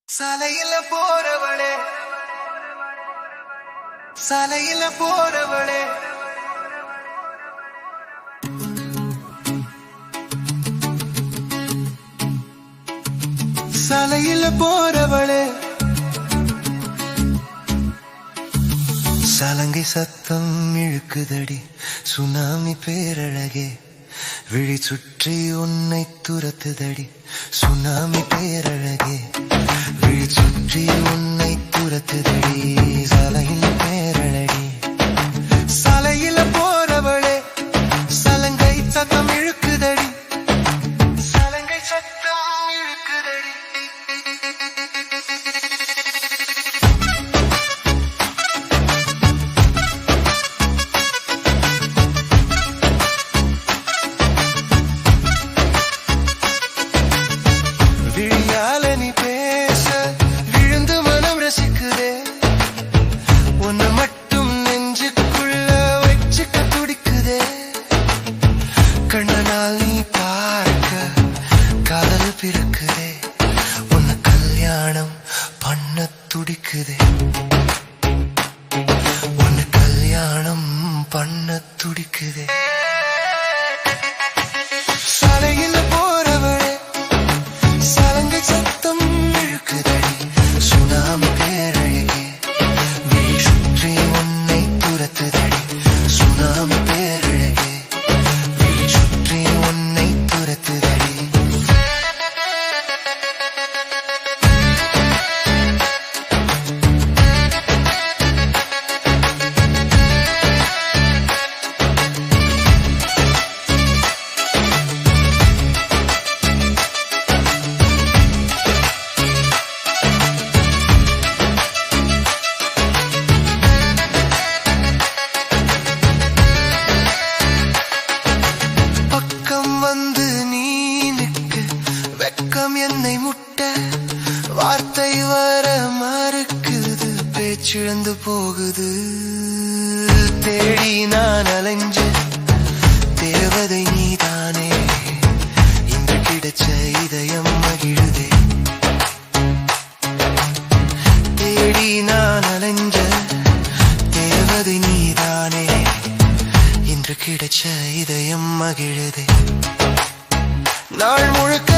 சாலையில போறவளே சாலையில போறவளே சாலையில போறவளே சலங்கை சத்தம் இழுக்குதடி சுனாமி பேரழகே விழி சுற்றி உன்னை துரத்துதடி சுனாமி பேரழகே விழி சுற்றி உன்னை துரத்துதடி சாலையில பேரழகி சாலையில போறவளே சலங்கை சத்தம் இழுக்குதடி சலங்கை சத்தம் இழுக்குதடி விழியாலனி பேச விழுந்து மனம் ரசிக்குதே உன்னை மட்டும் நெஞ்சுக்குள்ள வச்சுக்க துடிக்குதே கண்ணனால் நீ பார்க்க காதல் பிறக்குதே உன்னை கல்யாணம் பண்ண துடிக்குதே உன்னை கல்யாணம் பண்ண துடிக்குதே சாலையில போறவளே சலங்கை சத்தம் இழுக்குதடி சுனாமி பேரழகே விழி சுற்றி உன்னை துரத்துதடி சுனாமி பேரழகே விழி சுற்றி உன்னை துரத்துதடி வந்து நீ நிற்க வெட்கம் என்னை முட்ட வார்த்தை வர மறுக்குது பேச்சிழந்து போகுது தேடி நான் அலைஞ்ச தேவதை நீதானே இன்று கிடைச்ச இதயம் மகிழுதே தேடி நான் அலைஞ்ச தேவதை நீதானே இன்று கிடைச்ச இதயம் மகிழுதே நாள் முழுக்க